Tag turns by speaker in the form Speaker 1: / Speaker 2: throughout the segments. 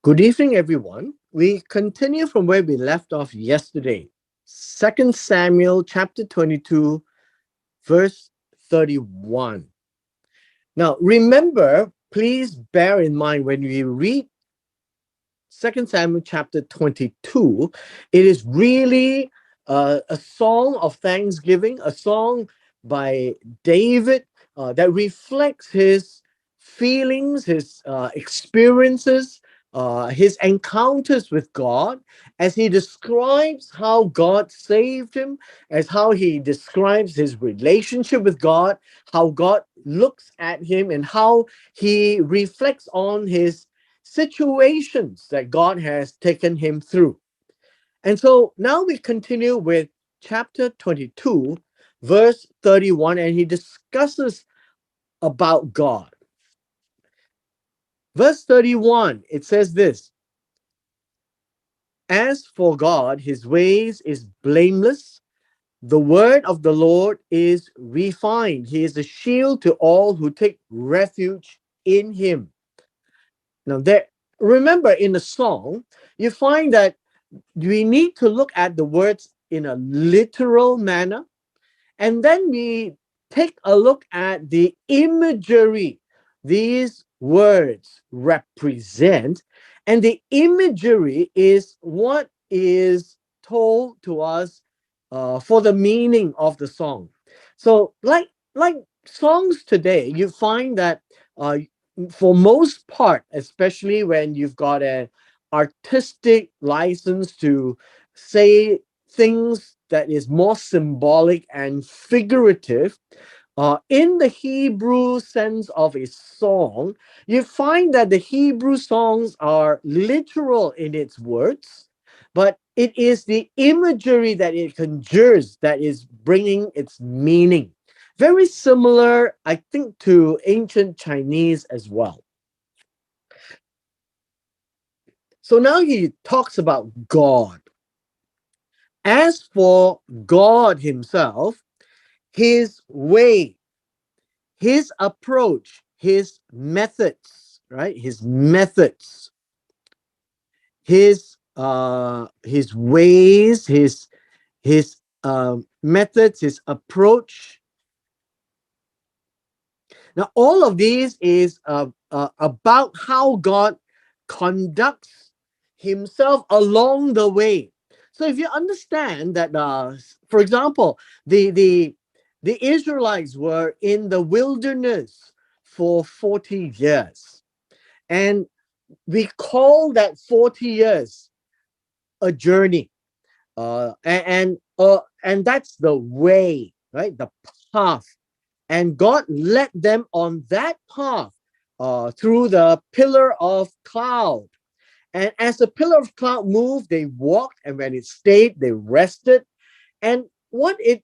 Speaker 1: Good evening, everyone. We continue from where we left off yesterday. 2 Samuel chapter 22, verse 31. Now, remember, please bear in mind when we read 2 Samuel chapter 22, it is really a song of thanksgiving, a song by David that reflects his feelings, his experiences, his encounters with God, as he describes how God saved him, as how he describes his relationship with God, how God looks at him, and how he reflects on his situations that God has taken him through. And so now we continue with chapter 22, verse 31, and he discusses about God. Verse 31, it says this: As for God, his ways is blameless. The word of the Lord is refined. He is a shield to all who take refuge in him. Now, remember in the song, you find that we need to look at the words in a literal manner, and then we take a look at the imagery these words represent. And the imagery is what is told to us for the meaning of the song. So, like songs today, you find that uh, for most part, especially when you've got an artistic license to say things that is more symbolic and figurative, in the Hebrew sense of a song, you find that the Hebrew songs are literal in its words, but it is the imagery that it conjures that is bringing its meaning. Very similar, I think, to ancient Chinese as well. So now he talks about God. As for God himself, his way, his approach, his methods, right? His methods, his ways, his methods, his approach. Now, all of these is about how God conducts himself along the way. So, if you understand that, for example, the Israelites were in the wilderness for 40 years, and we call that 40 years a journey, and that's the way, right? The path, and God led them on that path through the pillar of cloud. And as the pillar of cloud moved, they walked, and when it stayed, they rested. And what it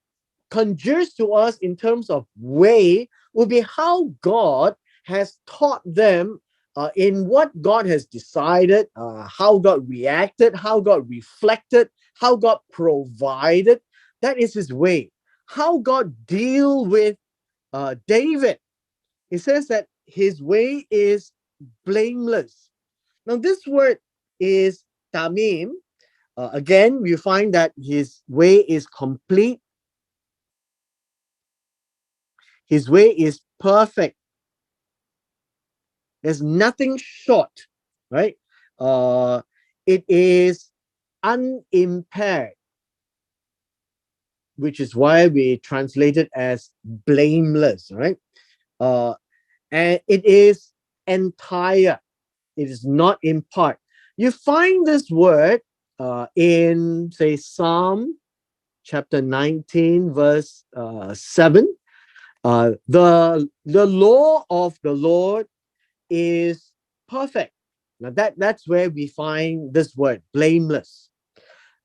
Speaker 1: conjures to us in terms of way will be how God has taught them in what God has decided, how God reacted, how God reflected, how God provided. That is his way. How God deal with David. It says that his way is blameless. Now, this word is tamim. Again, you find that his way is complete, his way is perfect. There's nothing short, right? Uh, it is unimpaired, which is why we translate it as blameless, right? Uh, and it is entire. It is not in part. You find this word in, say, Psalm chapter 19, verse 7. The law of the Lord is perfect. Now that's where we find this word, blameless.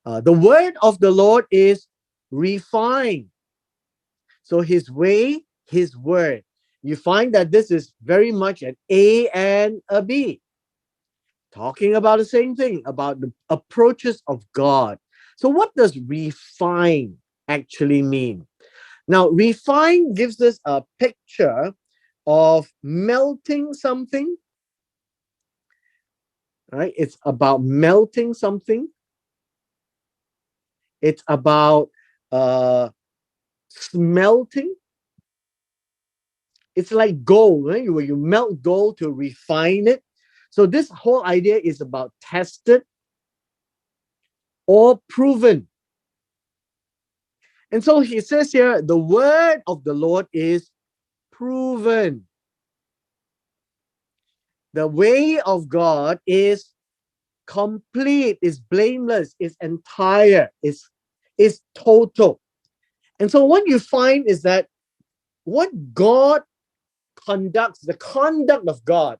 Speaker 1: The word of the Lord is refined. So his way, his word. You find that this is very much an A and a B, talking about the same thing, about the approaches of God. So, what does refine actually mean? Now, refine gives us a picture of melting something right? It's about melting something. It's about uh, smelting. It's like gold, right? You melt gold to refine it. So this whole idea is about tested or proven. And so he says here, the word of the Lord is proven. The way of God is complete, is blameless, is entire, is total. And so what you find is that what God conducts, the conduct of God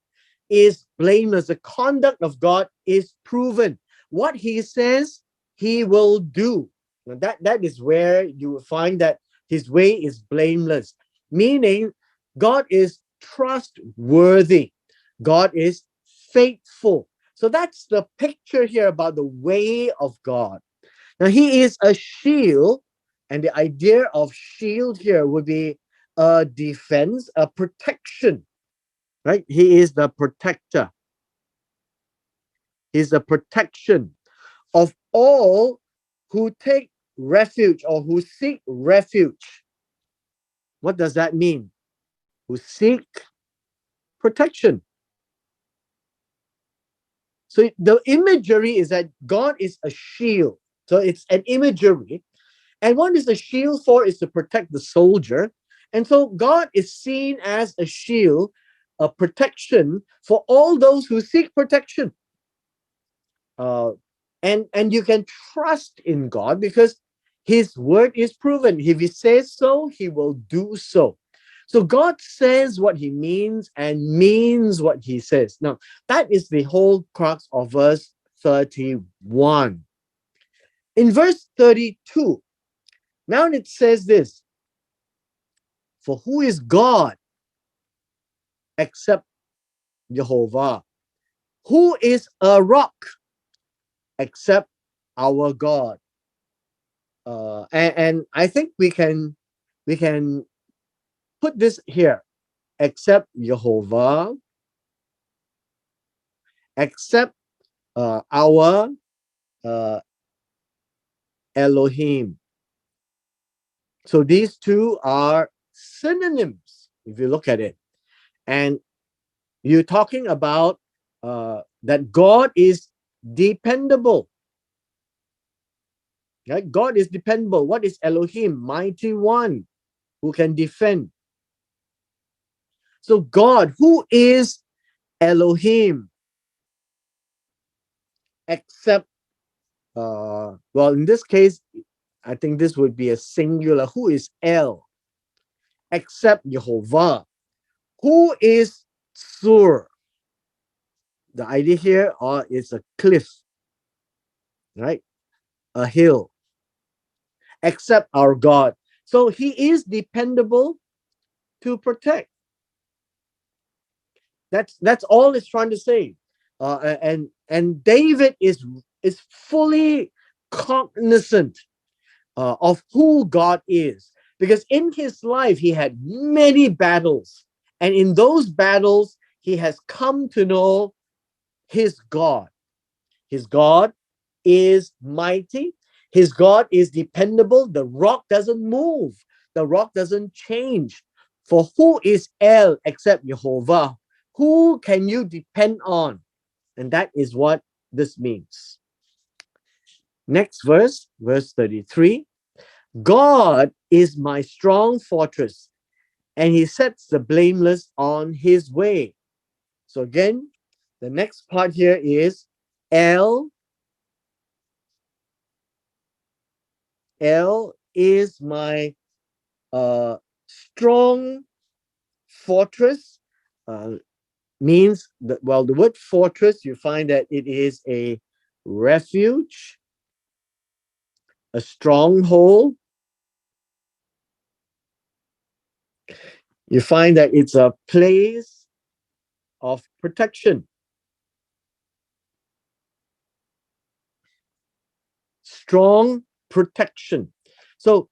Speaker 1: is blameless. The conduct of God is proven. What he says, he will do. Now that is where you will find that his way is blameless, meaning God is trustworthy. God is faithful. So that's the picture here about the way of God. Now, he is a shield, and the idea of shield here would be a defense, a protection, right? He is the protector. He's the protection of all who take refuge or who seek refuge. What does that mean? Who seek protection. So the imagery is that God is a shield. So it's an imagery. And what is the shield for? Is to protect the soldier. And so God is seen as a shield, a protection for all those who seek protection. Uh, and you can trust in God because his word is proven. If he says so, he will do so. So God says what he means and means what he says. Now, that is the whole crux of verse 31. In verse 32, now it says this: for who is God except Jehovah? Who is a rock except our God? And I think we can put this here: except Jehovah, except our uh, Elohim. So these two are synonyms if you look at it, and you're talking about that God is dependable. Right? God is dependable. What is Elohim? Mighty one who can defend. So God, who is Elohim, except well, in this case, I think this would be a singular. Who is El? Except Jehovah. Who is Sur? The idea here is a cliff, right? A hill. Except our God. So he is dependable to protect. That's all it's trying to say. And David is fully cognizant of who God is, because in his life he had many battles, and in those battles he has come to know his God. His God is mighty. His God is dependable. The rock doesn't move. The rock doesn't change. For who is El except Jehovah? Who can you depend on? And that is what this means. Next verse, verse 33. God is my strong fortress, and he sets the blameless on his way. So again, the next part here is El. El is my strong fortress. Means that, well, the word fortress, you find that it is a refuge, a stronghold. You find that it's a place of protection, strong protection. So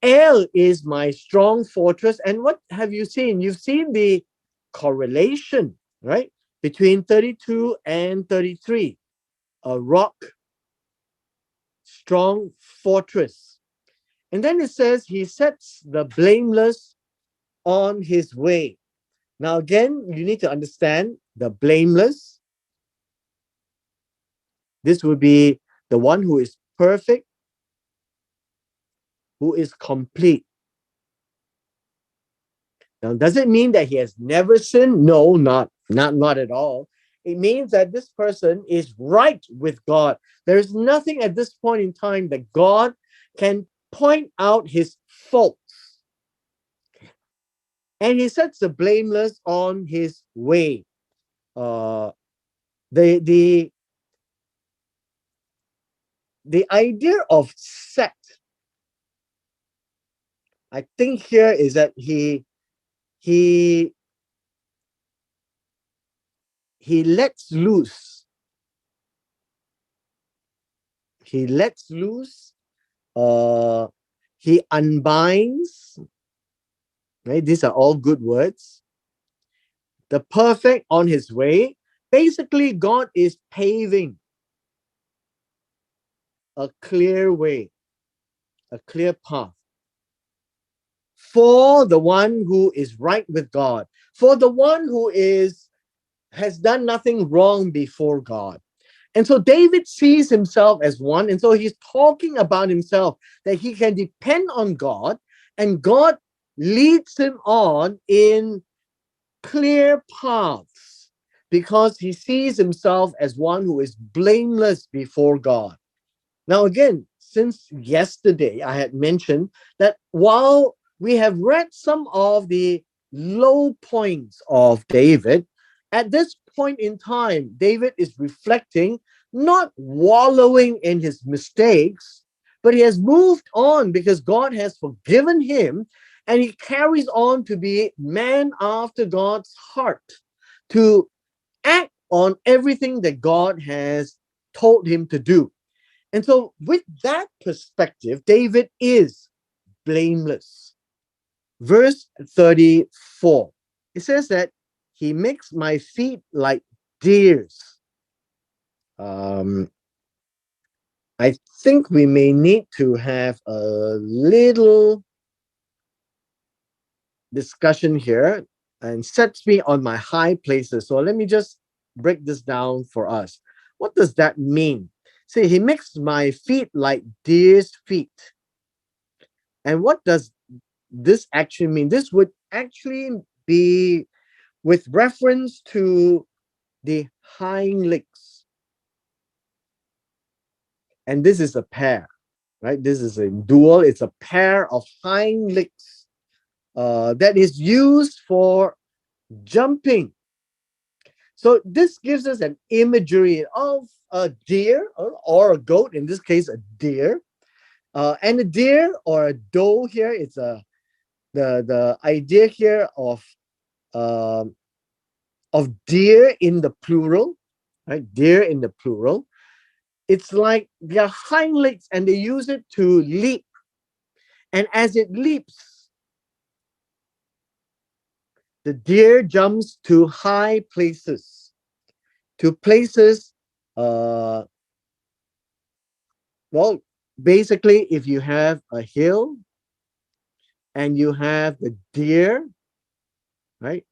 Speaker 1: El is my strong fortress. And what have you seen? You've seen the correlation, right? between 32 and 33, a rock, strong fortress. And then it says he sets the blameless on his way. Now, again, you need to understand the blameless. This would be the one who is perfect, who is complete. Now, does it mean that he has never sinned? No, not at all. It means that this person is right with God. There is nothing at this point in time that God can point out his faults. And he sets the blameless on his way. Uh, the the the idea of set, I think here is that he he lets loose. He lets loose. He unbinds. Right? These are all good words. The perfect on his way. Basically, God is paving a clear way, a clear path for the one who is right with God, for the one who has done nothing wrong before God. And so David sees himself as one. And so he's talking about himself that he can depend on God, and God leads him on in clear paths because he sees himself as one who is blameless before God. Now, again, since yesterday, I had mentioned that while we have read some of the low points of David, at this point in time, David is reflecting, not wallowing in his mistakes, but he has moved on because God has forgiven him, and he carries on to be man after God's heart, to act on everything that God has told him to do. And so, with that perspective, David is blameless. Verse 34, it says that he makes my feet like deers. I think we may need to have a little discussion here, and sets me on my high places. So let me just break this down for us. What does that mean? See, he makes my feet like deer's feet. And what does this actually mean? This would actually be with reference to the hind legs. And this is a pair, right? This is a dual, it's a pair of hind legs that is used for jumping. So this gives us an imagery of a deer or a goat, in this case, a deer. And a deer or a doe here, it's the idea here um, of deer in the plural, right? Deer in the plural. It's like their hind legs, and they use it to leap. And as it leaps, the deer jumps to high places, to places, uh, well, basically, if you have a hill and you have the deer, right?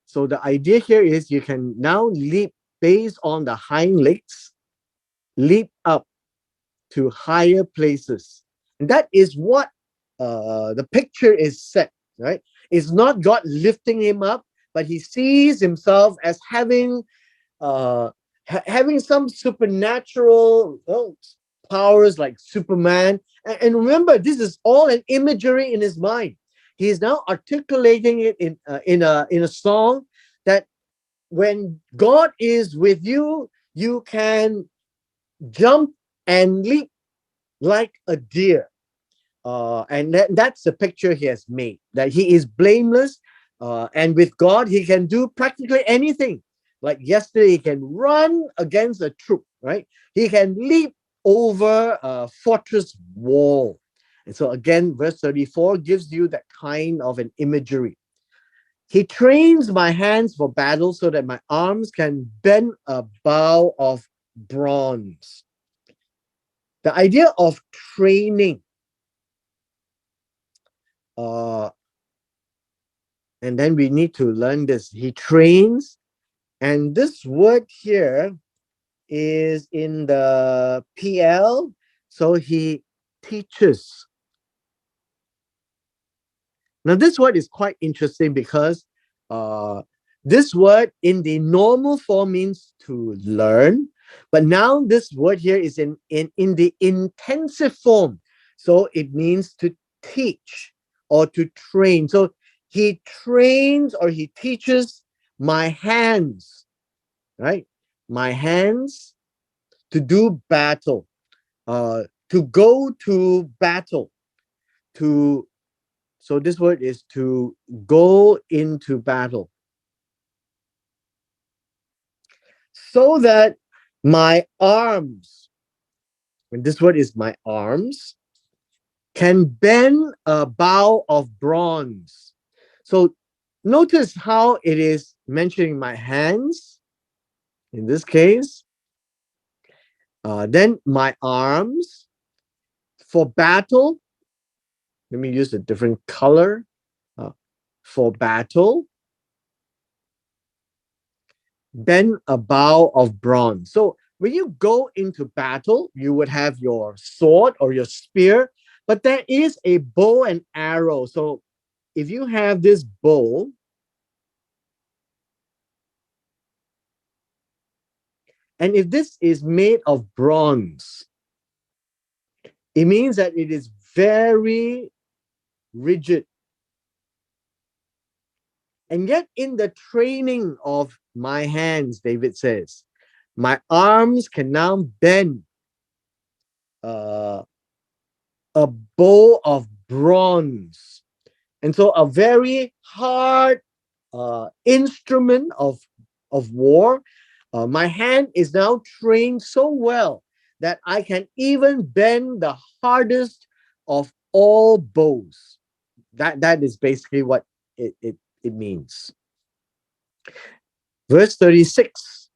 Speaker 1: So the idea here is you can now leap based on the hind legs, leap up to higher places. And that is what the picture is set, right? It's not God lifting him up, but he sees himself as uh, having some supernatural powers like Superman. And remember, this is all an imagery in his mind. He is now articulating it in a song that when God is with you, you can jump and leap like a deer. And that's the picture he has made, that he is blameless. And with God, he can do practically anything. Like yesterday, he can run against a troop, right? He can leap over a fortress wall. And so again, verse 34 gives you that kind of an imagery. He trains my hands for battle so that my arms can bend a bow of bronze. The idea of training, uh, and then we need to learn this. He trains, and this word here is in the PL, so he teaches. Now, this word is quite interesting because uh, this word in the normal form means to learn, but now this word here is in the intensive form. So it means to teach or to train. So he trains or he teaches my hands, right? My hands to do battle, to go to battle, to so this word is to go into battle. So that my arms, and this word is my arms, can bend a bow of bronze. So notice how it is mentioning my hands in this case, then my arms for battle. Let me use a different color uh, for battle. Bend a bow of bronze. So when you go into battle, you would have your sword or your spear, but there is a bow and arrow. So if you have this bow, and if this is made of bronze, it means that it is very rigid. And yet, in the training of my hands, David says, my arms can now bend uh, a bow of bronze. And so a very hard instrument of war. My hand is now trained so well that I can even bend the hardest of all bows. That is basically what it means. Verse 36.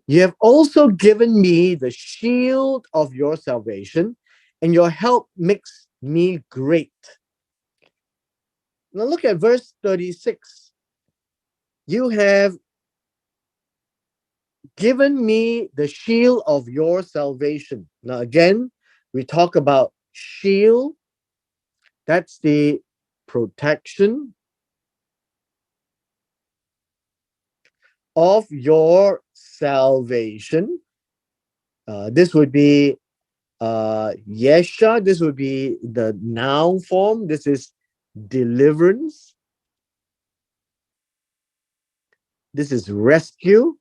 Speaker 1: You have also given me the shield of your salvation, and your help makes me great. Now look at verse 36. You have given me the shield of your salvation. Now, again, we talk about shield. That's the protection of your salvation. This would be Yesha. This would be the noun form. This is deliverance. This is rescue.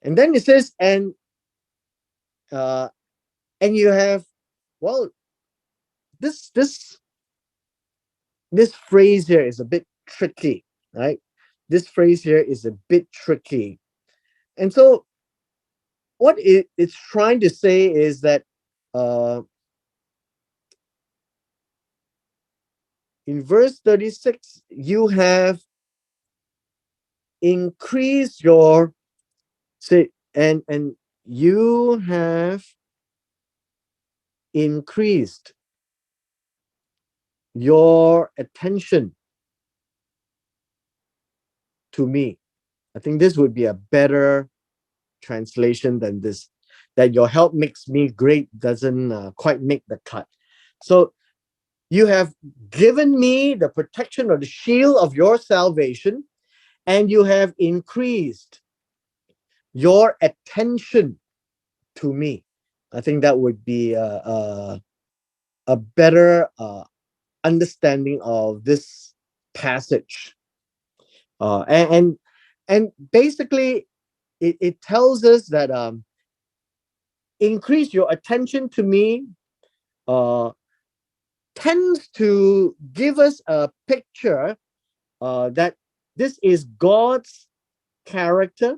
Speaker 1: And then it says, uh, and you have, well, this this phrase here is a bit tricky, right? This phrase here is a bit tricky. And so what it's trying to say is that uh, in verse 36, you have increased your say and you have increased your attention to me. I think this would be a better translation than this. That your help makes me great doesn't quite make the cut. So you have given me the protection or the shield of your salvation, and you have increased your attention to me. I think that would be a better understanding of this passage. And basically, it tells us that increase your attention to me uh, tends to give us a picture that this is God's character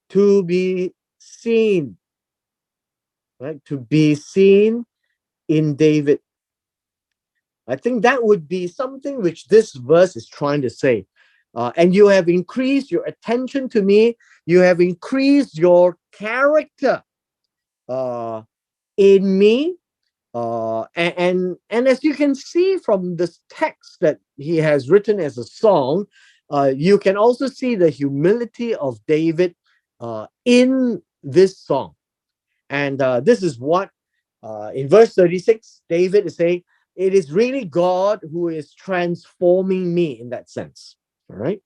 Speaker 1: to be seen, right? To be seen in David. I think that would be something which this verse is trying to say. And you have increased your attention to me. You have increased your character uh, in me. And as you can see from this text that he has written as a song, you can also see the humility of David in this song. And this is what in verse 36, David is saying, it is really God who is transforming me in that sense. All right.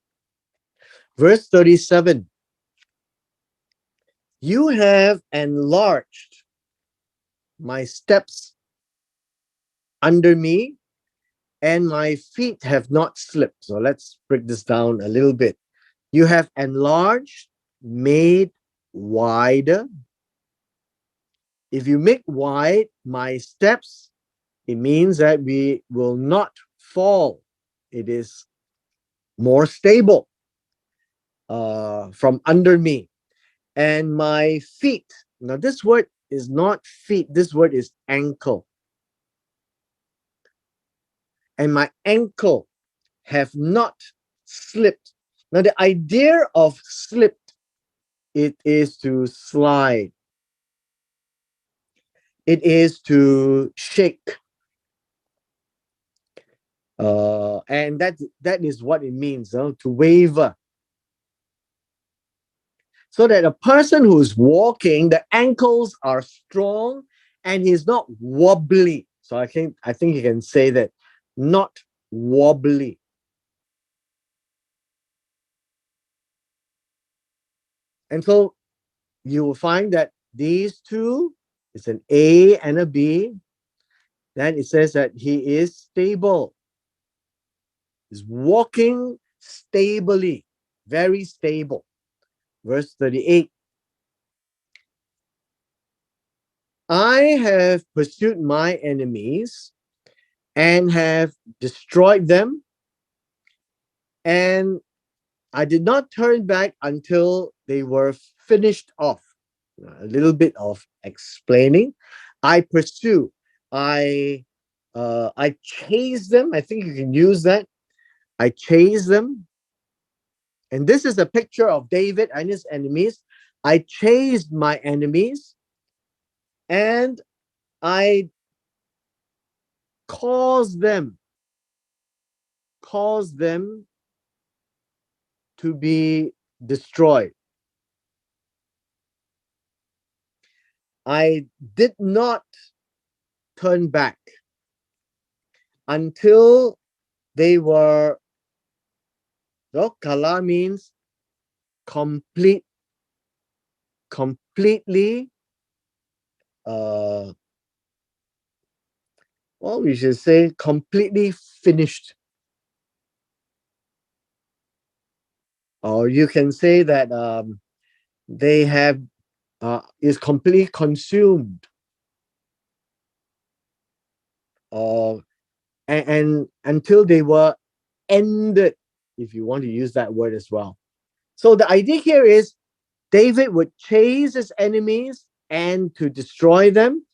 Speaker 1: Verse 37, you have enlarged my steps under me, and my feet have not slipped. So let's break this down a little bit. You have enlarged, made wider. If you make wide my steps, it means that we will not fall. It is more stable from under me. And my feet. Now, this word is not feet, this word is ankle. And my ankle have not slipped. Now, the idea of slipped, it is to slide, it is to shake. And that is what it means, to waver. So that a person who's walking, the ankles are strong and he's not wobbly. So I think you can say that, not wobbly. And so you will find that these two is an A and a B. Then it says that he is stable. He's walking stably, very stable. Verse 38. I have pursued my enemies and have destroyed them, and I did not turn back until they were finished off. A little bit of explaining. I pursue. I chase them. I think you can use that. I chase them. And this is a picture of David and his enemies. I chased my enemies and I caused them to be destroyed. I did not turn back until they were, kala means completely, uh well, we should say completely finished. Or you can say that they have is completely consumed, or and until they were ended, if you want to use that word as well. So the idea here is David would chase his enemies and to destroy them,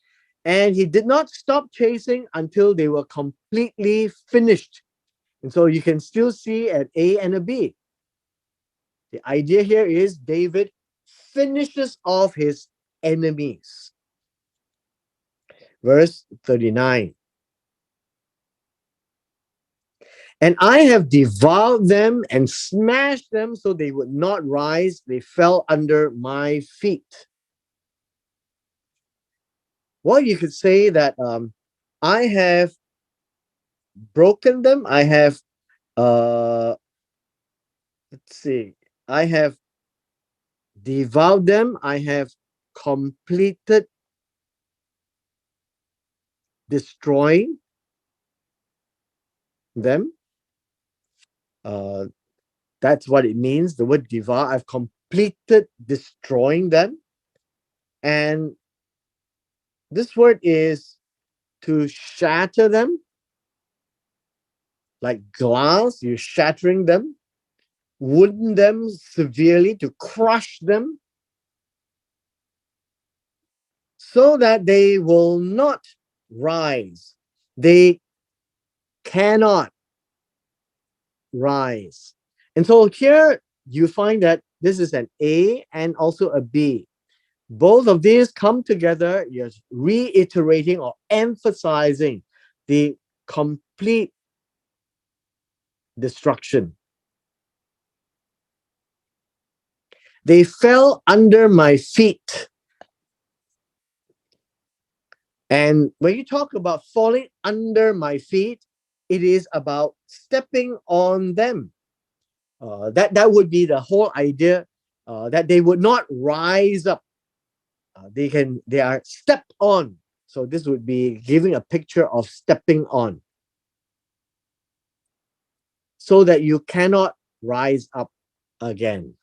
Speaker 1: and he did not stop chasing until they were completely finished. And so you can still see an A and a B. The idea here is David finishes off his enemies. Verse 39. And I have devoured them and smashed them so they would not rise. They fell under my feet. Well, you could say that I have broken them. I have, let's see, I have devoured them. I have completed destroying them. Uh, that's what it means. The word devour. I've completed destroying them. And this word is to shatter them, like glass, you're shattering them, wound them severely, to crush them. so that they will not rise. They cannot rise. And so here you find that this is an A and also a B. Both of these come together, you're reiterating or emphasizing the complete destruction. They fell under my feet. And when you talk about falling under my feet, it is about stepping on them. That would be the whole idea, that they would not rise up. They are stepped on. So this would be giving a picture of stepping on, so that you cannot rise up again.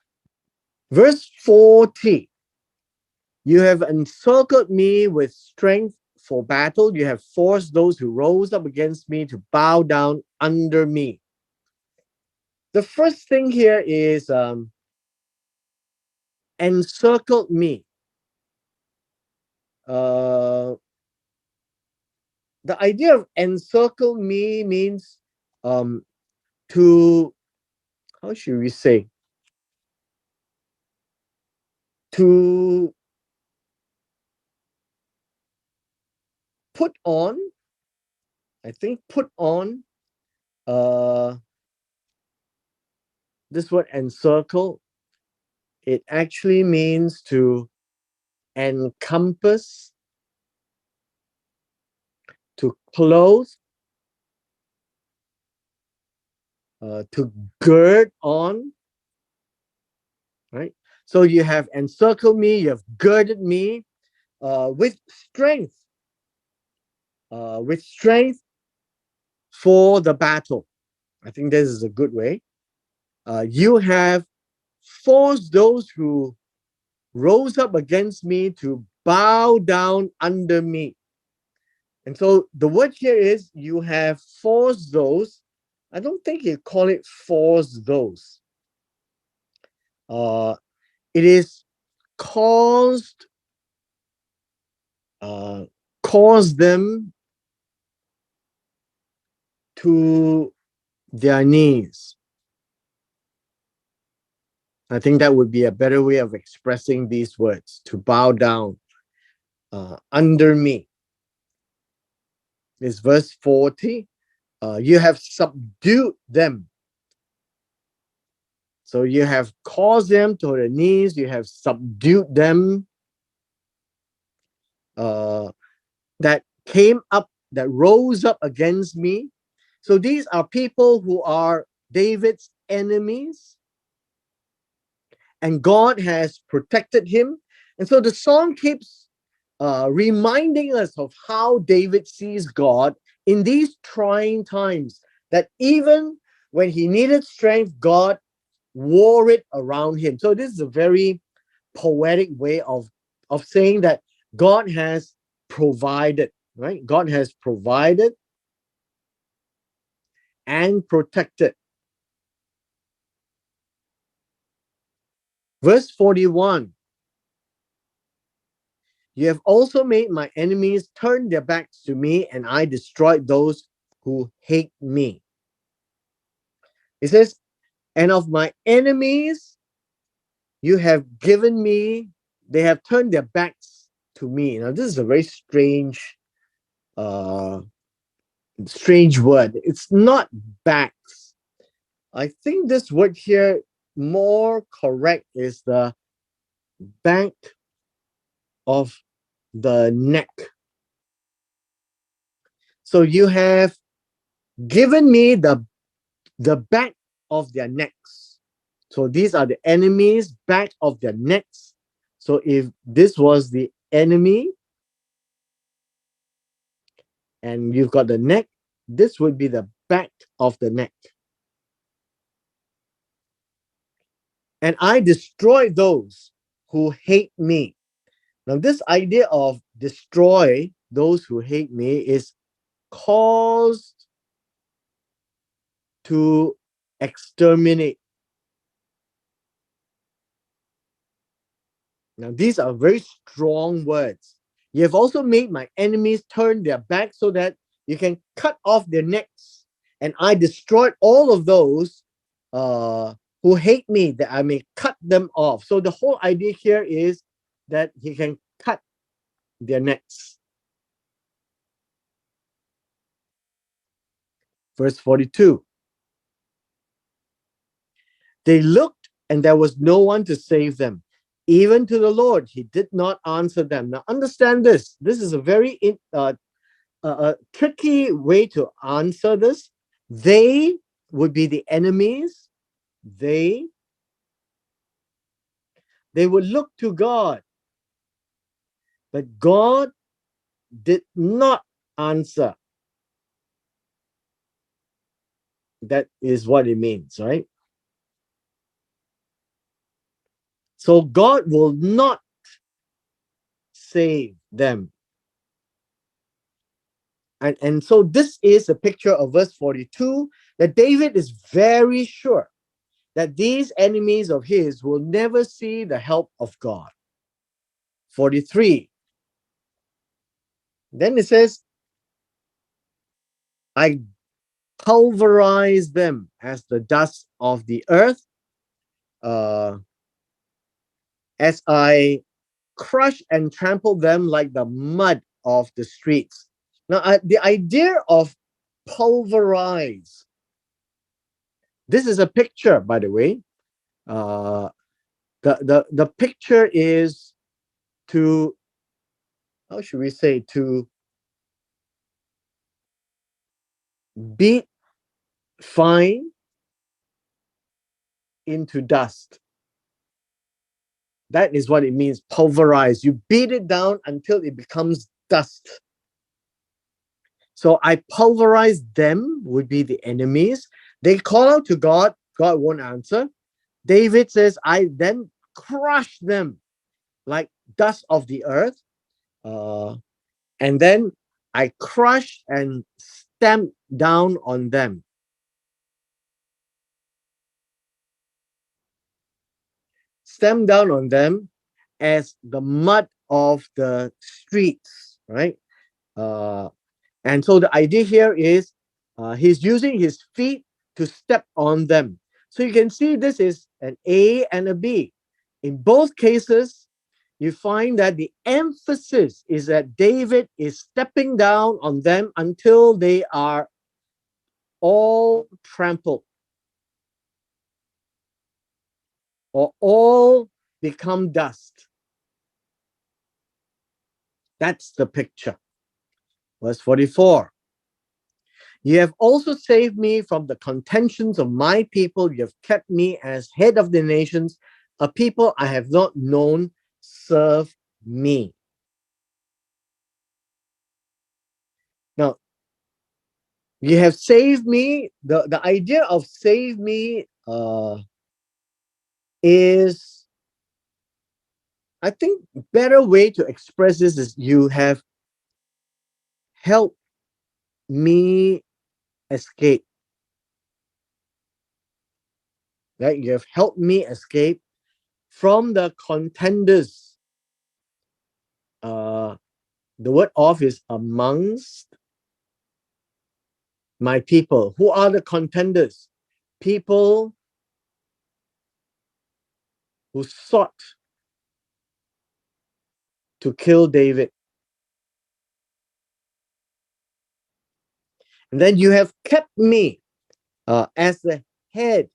Speaker 1: Verse 40. You have encircled me with strength for battle. You have forced those who rose up against me to bow down under me. The first thing here is encircled me. Uh, the idea of encircle me means um, to, how should we say, to put on, I think put on, uh, this word encircle, it actually means to encompass, to close, to gird on, right? So you have encircled me, you have girded me with strength, with strength for the battle. I think this is a good way. You have forced those who rose up against me to bow down under me. And so the word here is you have forced those. I don't think you call it force those. Uh, it is caused, uh, caused them to their knees. I think that would be a better way of expressing these words, to bow down under me. Is verse 40. You have subdued them. So you have caused them to their knees, you have subdued them, that came up, that rose up against me. So these are people who are David's enemies, and God has protected him. And so the song keeps reminding us of how David sees God in these trying times, that even when he needed strength, God wore it around him. So this is a very poetic way of saying that God has provided, right? God has provided and protected. Verse 41. You have also made my enemies turn their backs to me, and I destroyed those who hate me. It says, and of my enemies you have given me, they have turned their backs to me. Now, this is a very uh, strange word. It's not backs. I think this word here more correct is the back of the neck. So you have given me the back of their necks. So these are the enemies, back of their necks. So if this was the enemy and you've got the neck, this would be the back of the neck. And I destroy those who hate me. Now, this idea of destroy those who hate me is caused to exterminate. Now, these are very strong words. You have also made my enemies turn their backs so that you can cut off their necks. And I destroyed all of those who hate me, that I may cut them off. So the whole idea here is that he can cut their necks. Verse 42. They looked, and there was no one to save them. Even to the Lord, he did not answer them. Now, understand this. This is a very tricky way to answer this. They would be the enemies. They would look to God, but God did not answer. That is what it means, right? So God will not save them. And so this is a picture of verse 42, that David is very sure that these enemies of his will never see the help of God. 43. Then it says, I pulverize them as the dust of the earth, as I crush and trample them like the mud of the streets. Now, the idea of pulverize, this is a picture, by the way. The picture is to, how should we say, to beat fine into dust. That is what it means, pulverize. You beat it down until it becomes dust. So I pulverize them, would be the enemies. They call out to God, God won't answer. David says, I then crush them like dust of the earth. And then I crush and stamp down on them. Stamp down on them as the mud of the streets, right? And so the idea here is he's using his feet to step on them. So you can see this is an A and a B. In both cases, you find that the emphasis is that David is stepping down on them until they are all trampled or all become dust. That's the picture. Verse 44. You have also saved me from the contentions of my people. You have kept me as head of the nations. A people I have not known serve me. Now, you have saved me. The idea of save me is, I think, better way to express this is you have helped me escape. Right? You have helped me escape from the contenders. The word of is amongst my people. Who are the contenders? People who sought to kill David. And then you have kept me as the head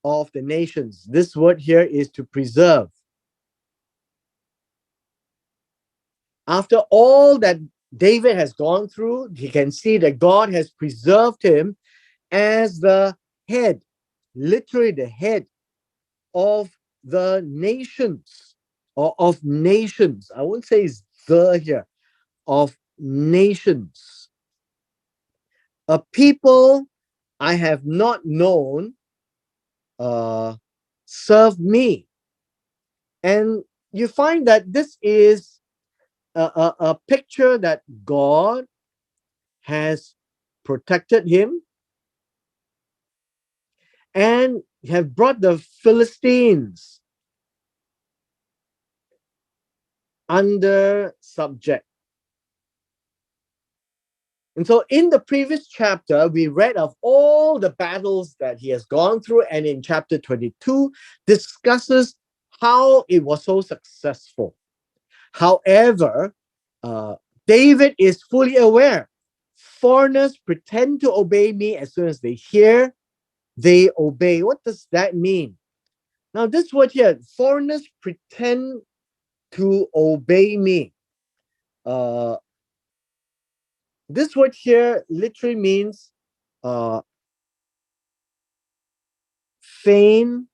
Speaker 1: of the nations. This word here is to preserve. After all that David has gone through, he can see that God has preserved him as the head, literally the head of the nations, or of nations. I won't say it's the here, of nations. A people I have not known serve me. And you find that this is a picture that God has protected him and have brought the Philistines under subject. And so in the previous chapter, we read of all the battles that he has gone through, and in chapter 22 discusses how it was so successful. However, uh, David is fully aware. Foreigners pretend to obey me. As soon as they hear, they obey. What does that mean? Now, this word here, foreigners pretend to obey me. Uh, this word here literally means uh, feign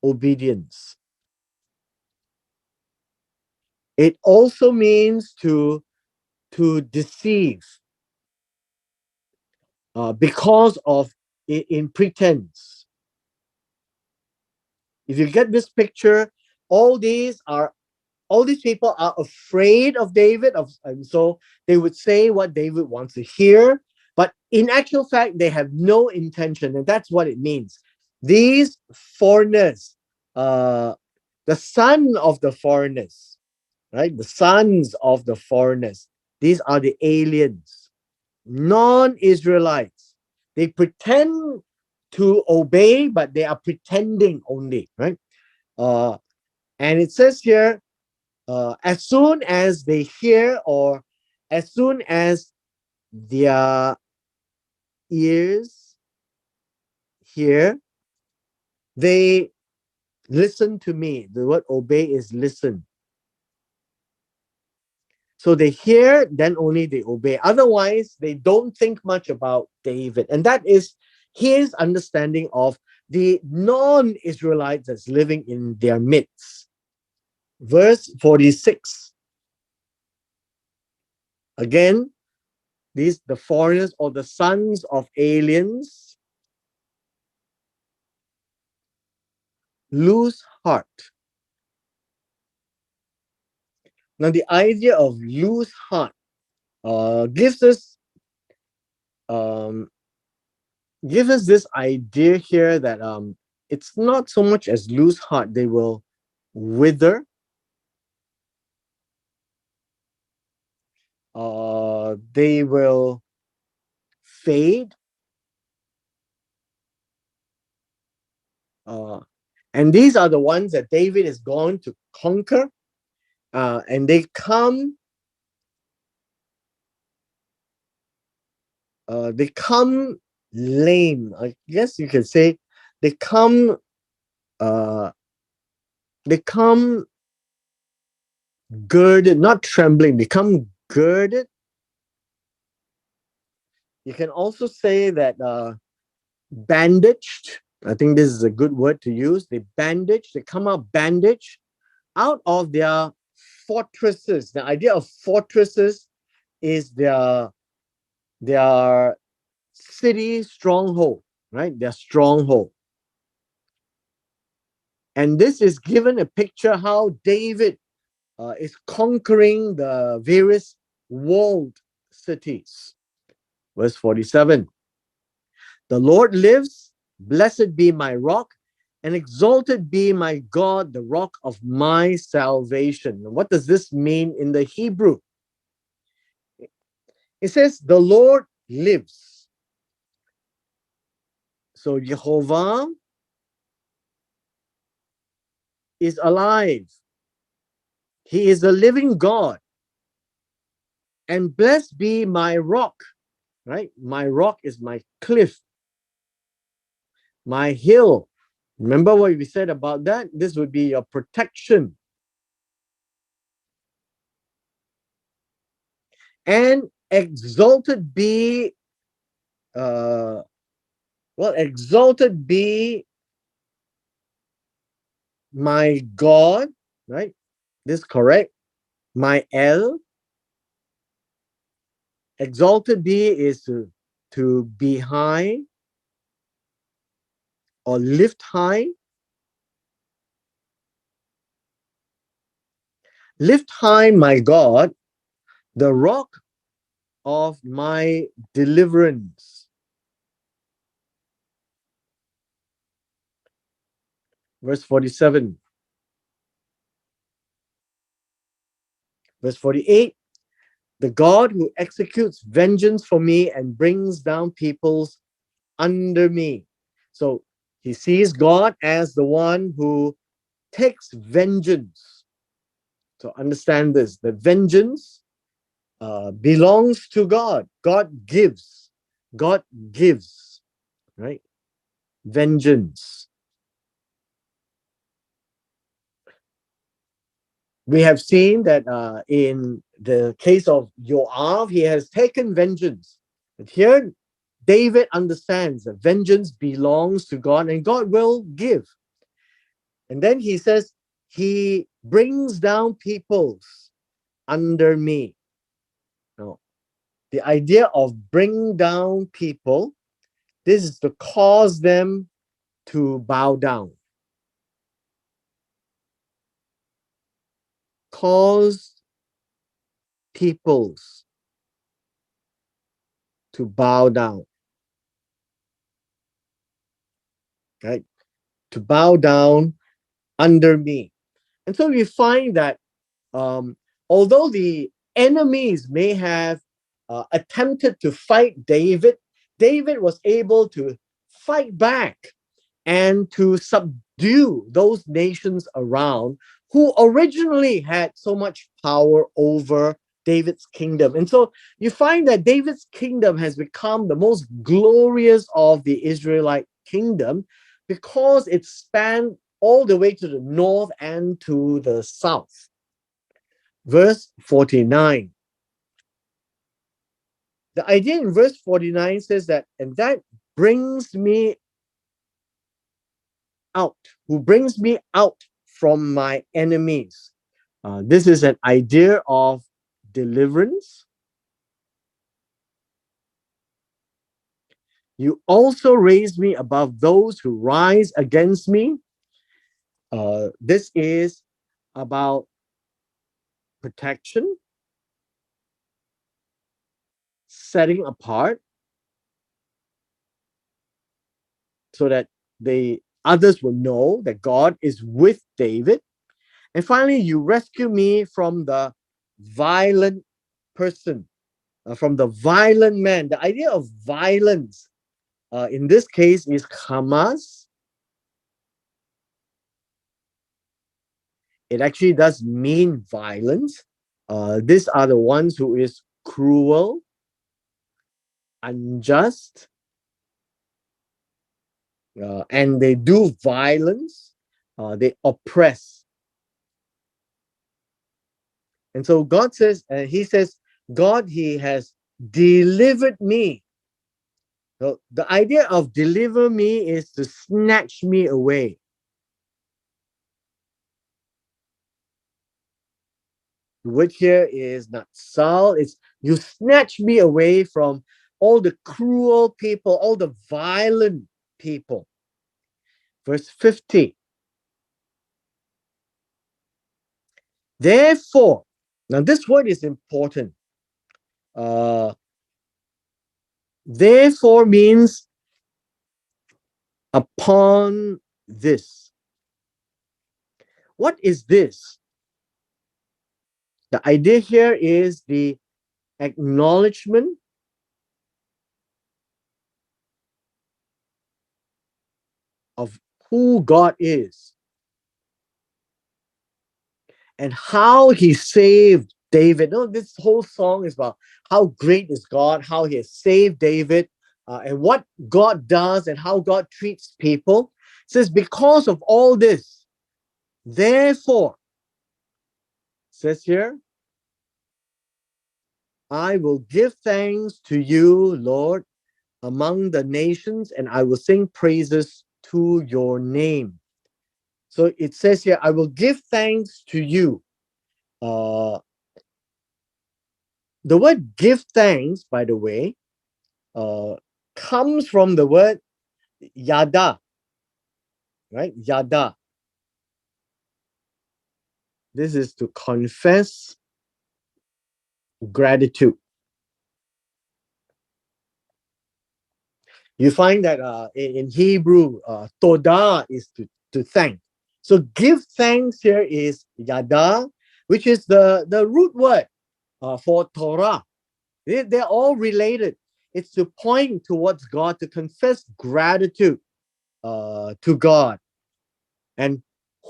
Speaker 1: obedience. It also means to deceive because of in pretense. If you get this picture, all these are all these people are afraid of David, and so they would say what David wants to hear, but in actual fact, they have no intention, and that's what it means. These foreigners, the son of the foreigners, right? The sons of the foreigners, these are the aliens, non-Israelites. They pretend to obey, but they are pretending only, right? And it says here, as soon as they hear, or as soon as their ears hear, they listen to me. The word obey is listen. So they hear, then only they obey. Otherwise, they don't think much about David. And that is his understanding of the non-Israelites that's living in their midst. Verse 46. Again, these the foreigners or the sons of aliens lose heart. Now, the idea of lose heart gives us um, this idea here that it's not so much as lose heart; they will wither. They will fade. Uh, and these are the ones that David is going to conquer. And they come. They come lame. I guess you could say they come. Uh, they come girded, not trembling. They come girded. You can also say that bandaged. I think this is a good word to use. They bandage. They come out bandaged out of their fortresses. The idea of fortresses is their city stronghold, right? Their stronghold. And this is given a picture how David is conquering the various walled cities. Verse 47. The Lord lives, blessed be my rock, and exalted be my God, the rock of my salvation. What does this mean in the Hebrew? It says, the Lord lives. So Jehovah is alive. He is a living God. And blessed be my rock, right? My rock is my cliff, my hill. Remember what we said about that? This would be your protection. And exalted be, uh, exalted be my God, right? This is correct. My El. Exalted be is to be high or lift high. Lift high, my God, the rock of my deliverance. Verse 47. Verse 48. the God who executes vengeance for me and brings down peoples under me. So he sees God as the one who takes vengeance. So understand this, the vengeance belongs to God. God gives. God gives, right? Vengeance. We have seen that in the case of Joab, he has taken vengeance. But here, David understands that vengeance belongs to God and God will give. And then he says, he brings down peoples under me. Now, the idea of bring down people, this is to cause them to bow down. Cause peoples to bow down, right? To bow down under me. And so we find that um, although the enemies may have attempted to fight David, David was able to fight back and to subdue those nations around who originally had so much power over David's kingdom. And so you find that David's kingdom has become the most glorious of the Israelite kingdom because it spanned all the way to the north and to the south. Verse 49. The idea in verse 49 says that, and that brings me out, who brings me out from my enemies. This is an idea of deliverance. You also raise me above those who rise against me. This is about protection, setting apart, so that the others will know that God is with David. And finally, you rescue me from the violent person, from the violent man. The idea of violence in this case is Hamas. It actually does mean violence. These are the ones who is cruel, unjust, and they do violence. They oppress. And so God says, he says, God, he has delivered me. So the idea of deliver me is to snatch me away. The word here is not sal, it's you snatch me away from all the cruel people, all the violent people. Verse 50. Therefore, now this word is important. Uh, therefore means upon this. What is this? The idea here is the acknowledgement of who God is and how he saved David. No, this whole song is about how great is God, how he has saved David, and what God does and how God treats people. It says, because of all this, therefore, says here, I will give thanks to you, Lord, among the nations, and I will sing praises to your name. So it says here, I will give thanks to you. Uh, the word give thanks, by the way, comes from the word yada, right? Yada. This is to confess gratitude. You find that in Hebrew, toda is to thank. So give thanks here is yada, which is the root word. for Torah. They're all related. It's to point towards God, to confess gratitude to God. And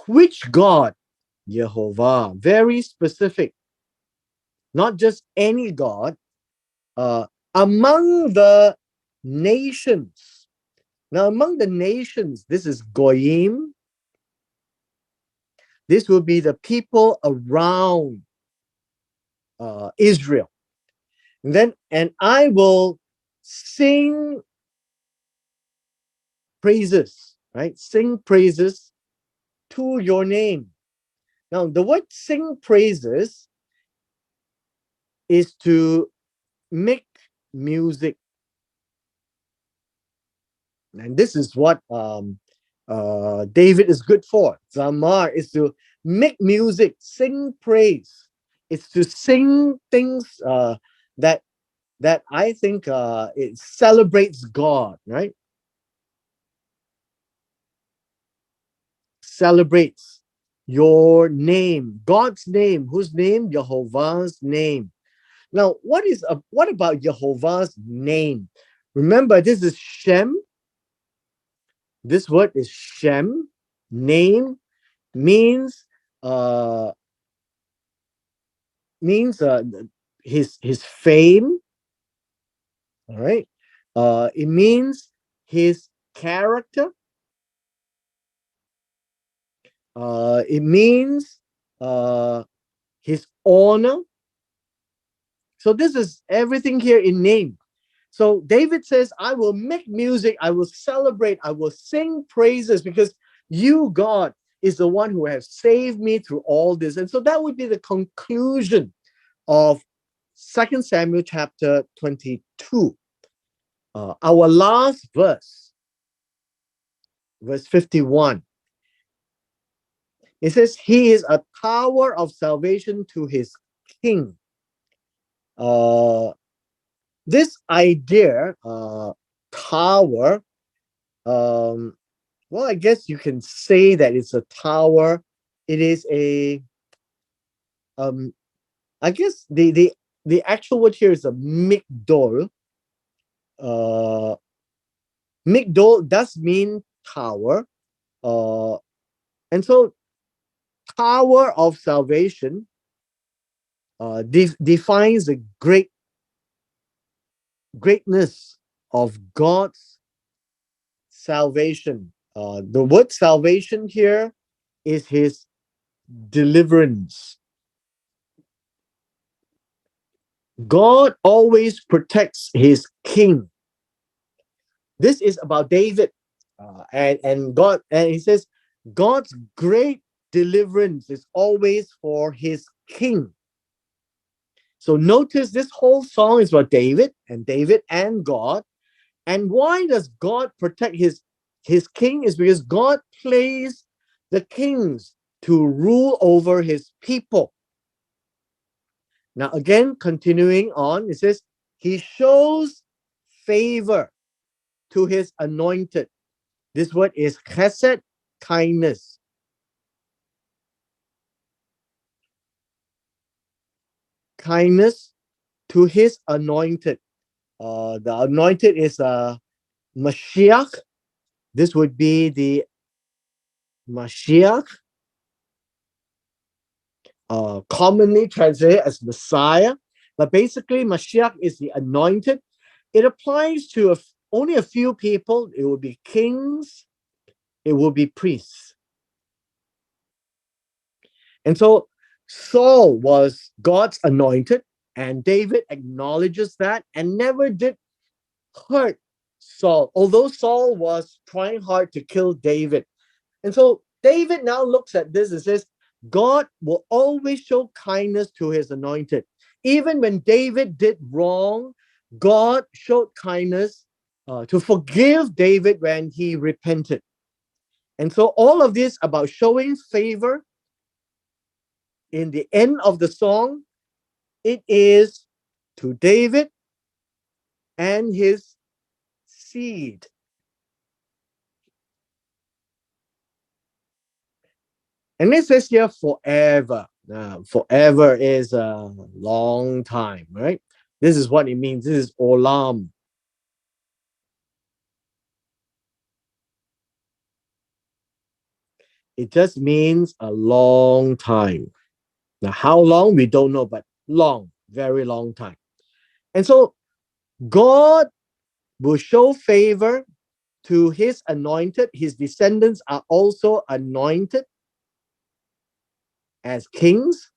Speaker 1: which God? Jehovah. Very specific. Not just any God. Uh, among the nations. Now, among the nations, this is Goyim. This will be the people around Israel. And I will sing praises, right? Sing praises to your name. Now, the word sing praises is to make music. And this is what David is good for. Zamar is to make music, sing praise. It's to sing things that I think it celebrates God, right? Celebrates your name, God's name. Whose name? Jehovah's name. Now, what about Jehovah's name? Remember, this is Shem. This word is Shem. Name means uh means his fame. All right. It means his character. It means his honor. So this is everything here in name. So David says, I will make music, I will celebrate, I will sing praises because you, God, is the one who has saved me through all this. And so that would be the conclusion of 2 Samuel chapter 22. Our last verse, verse 51. It says, He is a tower of salvation to his king. This idea, tower, well, I guess you can say that it's a tower. It is a, I guess the actual word here is a migdol. Uh, Migdol does mean tower. And so tower of salvation defines the greatness of God's salvation. The word salvation here is his deliverance. God always protects his king. This is about David. And he says, God's great deliverance is always for his king. So notice this whole song is about David and God. And why does God protect his king? Is because God plays the kings to rule over his people. Now, again, continuing on, it says, He shows favor to his anointed. This word is chesed, kindness. Kindness to his anointed. The anointed is Mashiach. This would be the Mashiach, commonly translated as Messiah. But basically, Mashiach is the anointed. It applies to only a few people. It will be kings, it will be priests. And so Saul was God's anointed, and David acknowledges that and never did hurt Saul, although Saul was trying hard to kill David. And so David now looks at this and says, God will always show kindness to his anointed. Even when David did wrong, God showed kindness to forgive David when he repented. And so all of this about showing favor in the end of the song, it is to David and his seed. And it says here forever. Forever is a long time, right? This is what it means. This is olam. It just means a long time. Now, how long we don't know, but long, very long time. And so God will show favor to his anointed. His descendants are also anointed as kings.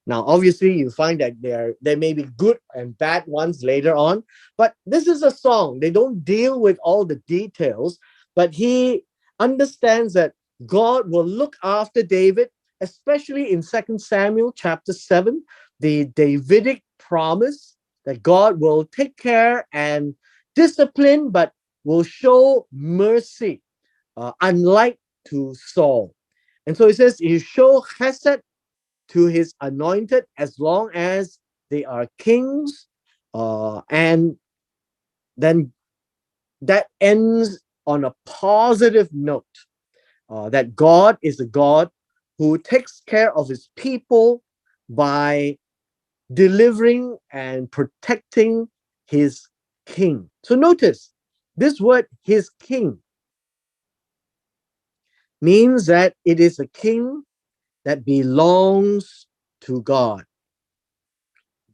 Speaker 1: Now, obviously, you find that there may be good and bad ones later on, but this is a song. They don't deal with all the details, but he understands that God will look after David, especially in 2 Samuel chapter 7, the Davidic promise that God will take care and discipline, but will show mercy, unlike to Saul. And so he says, you show chesed to his anointed as long as they are kings. And then that ends on a positive note, that God is a God who takes care of his people by delivering and protecting his king. So notice this word, his king, means that it is a king that belongs to God.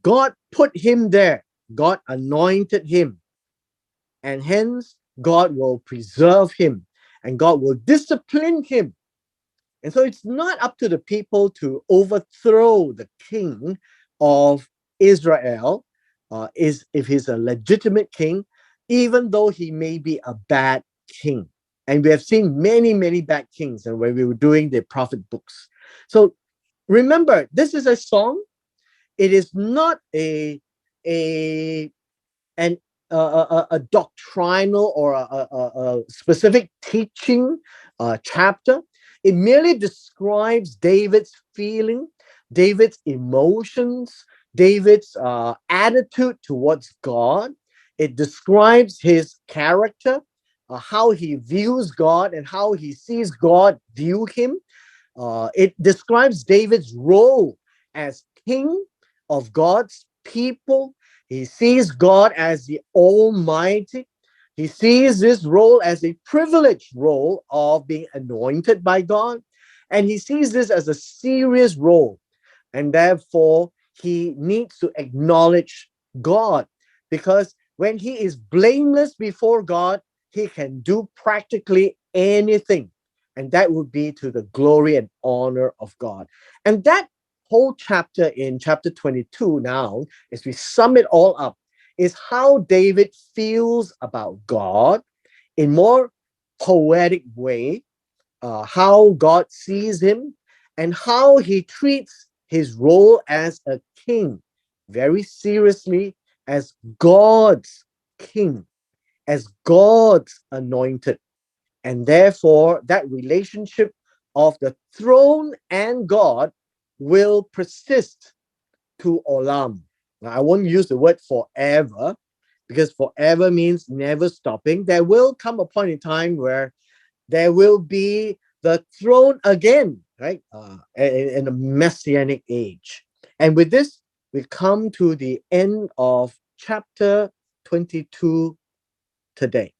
Speaker 1: God put him there. God anointed him. And hence, God will preserve him and God will discipline him. And so it's not up to the people to overthrow the king of Israel, is if he's a legitimate king, even though he may be a bad king. And we have seen many, many bad kings and when we were doing the prophet books. So remember, this is a song. It is not a an a doctrinal or a specific teaching chapter. It merely describes David's feeling, David's emotions, David's attitude towards God. It describes his character, how he views God and how he sees God view him. It describes David's role as king of God's people. He sees God as the Almighty. He sees this role as a privileged role of being anointed by God. And he sees this as a serious role. And therefore, he needs to acknowledge God because when he is blameless before God, he can do practically anything. And that would be to the glory and honor of God. And that whole chapter in chapter 22 now, as we sum it all up, is how David feels about God in more poetic way, how God sees him, and how he treats his role as a king very seriously, as God's king, as God's anointed. And therefore, that relationship of the throne and God will persist to Olam. Now, I won't use the word forever because forever means never stopping. There will come a point in time where there will be the throne again, right? In a messianic age. And with this, we come to the end of chapter 22 today.